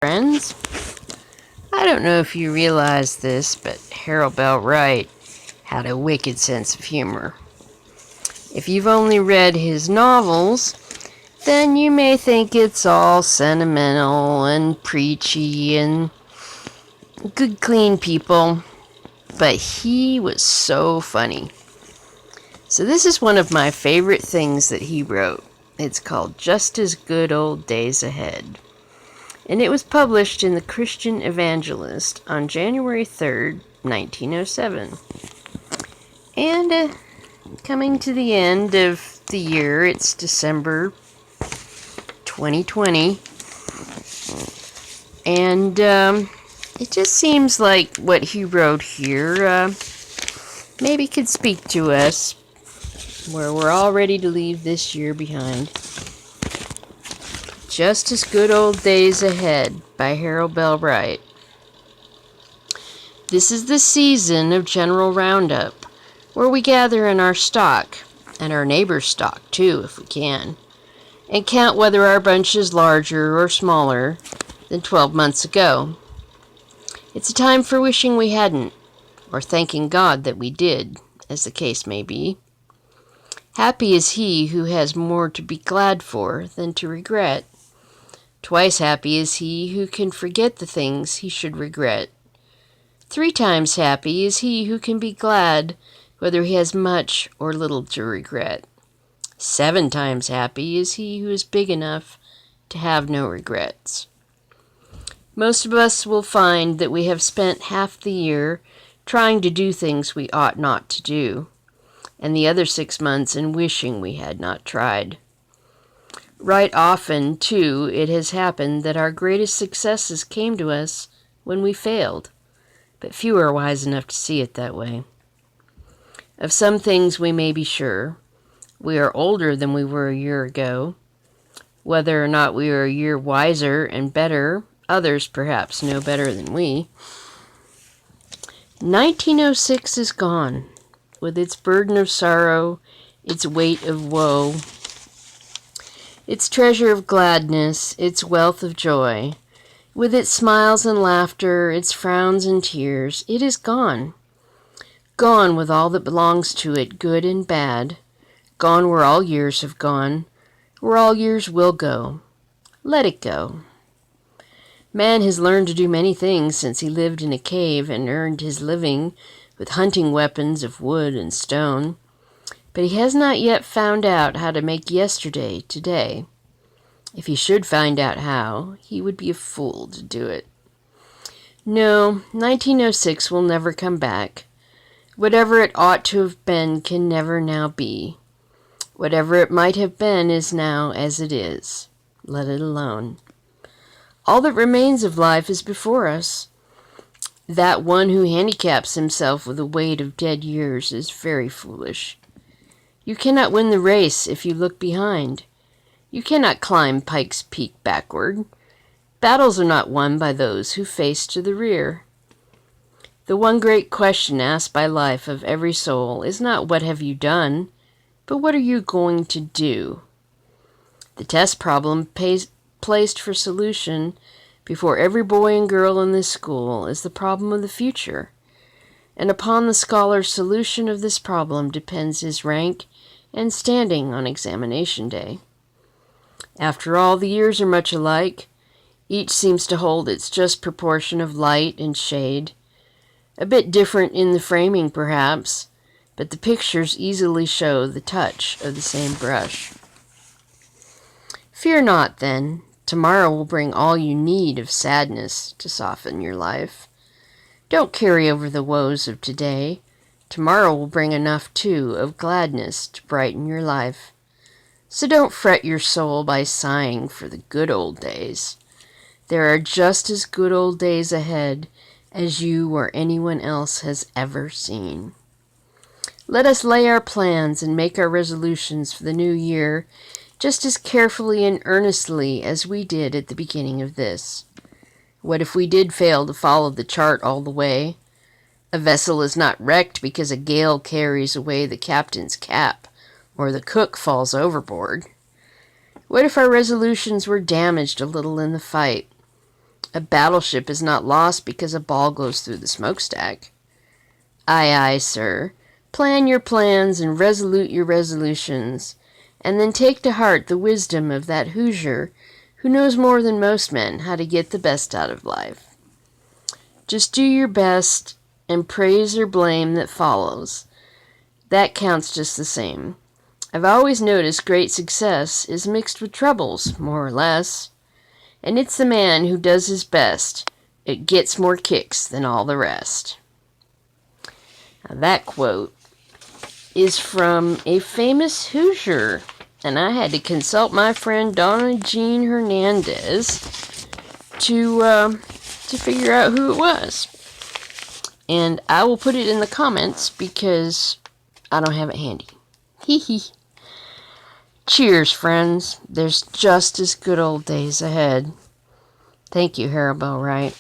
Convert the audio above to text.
Friends. I don't know if you realize this, but Harold Bell Wright had a wicked sense of humor. If you've only read his novels, then you may think it's all sentimental and preachy and good, clean people, but he was so funny. So this is one of my favorite things that he wrote. It's called Just as Good Old Days Ahead. And it was published in the Christian Evangelist on January 3rd, 1907. And coming to the end of the year, it's December 2020. And it just seems like what he wrote here maybe could speak to us, where we're all ready to leave this year behind. Just as Good Old Days Ahead by Harold Bell Wright. This is the season of general roundup, where we gather in our stock, and our neighbor's stock too, if we can, and count whether our bunch is larger or smaller than 12 months ago. It's a time for wishing we hadn't, or thanking God that we did, as the case may be. Happy is he who has more to be glad for than to regret. Twice happy is he who can forget the things he should regret. 3 times happy is he who can be glad whether he has much or little to regret. 7 times happy is he who is big enough to have no regrets. Most of us will find that we have spent half the year trying to do things we ought not to do, and the other 6 months in wishing we had not tried. Right often, too, it has happened that our greatest successes came to us when we failed, but few are wise enough to see it that way. Of some things we may be sure. We are older than we were a year ago. Whether or not we are a year wiser and better, others perhaps know better than we. 1906 is gone, with its burden of sorrow, its weight of woe, its treasure of gladness, its wealth of joy, with its smiles and laughter, its frowns and tears. It is gone. Gone with all that belongs to it, good and bad. Gone where all years have gone, where all years will go. Let it go. Man has learned to do many things since he lived in a cave and earned his living with hunting weapons of wood and stone. But he has not yet found out how to make yesterday today. If he should find out how, he would be a fool to do it. No, 1906 will never come back. Whatever it ought to have been can never now be. Whatever it might have been is now as it is. Let it alone. All that remains of life is before us. That one who handicaps himself with the weight of dead years is very foolish. You cannot win the race if you look behind. You cannot climb Pike's Peak backward. Battles are not won by those who face to the rear. The one great question asked by life of every soul is not what have you done, but what are you going to do? The test problem placed for solution before every boy and girl in this school is the problem of the future, and upon the scholar's solution of this problem depends his rank and standing on examination day. After all, the years are much alike. Each seems to hold its just proportion of light and shade. A bit different in the framing, perhaps, but the pictures easily show the touch of the same brush. Fear not, then. Tomorrow will bring all you need of sadness to soften your life. Don't carry over the woes of today. Tomorrow will bring enough, too, of gladness to brighten your life. So don't fret your soul by sighing for the good old days. There are just as good old days ahead as you or anyone else has ever seen. Let us lay our plans and make our resolutions for the new year just as carefully and earnestly as we did at the beginning of this. What if we did fail to follow the chart all the way? A vessel is not wrecked because a gale carries away the captain's cap, or the cook falls overboard. What if our resolutions were damaged a little in the fight? A battleship is not lost because a ball goes through the smokestack. Aye, aye, sir. Plan your plans and resolute your resolutions, and then take to heart the wisdom of that Hoosier who knows more than most men how to get the best out of life. Just do your best, and praise or blame that follows. That counts just the same. I've always noticed great success is mixed with troubles, more or less. And it's the man who does his best. It gets more kicks than all the rest. Now that quote is from a famous Hoosier, and I had to consult my friend Donna Jean Hernandez to figure out who it was. And I will put it in the comments because I don't have it handy. Hee hee. Cheers, friends. There's just as good old days ahead. Thank you, Harold Bell Wright.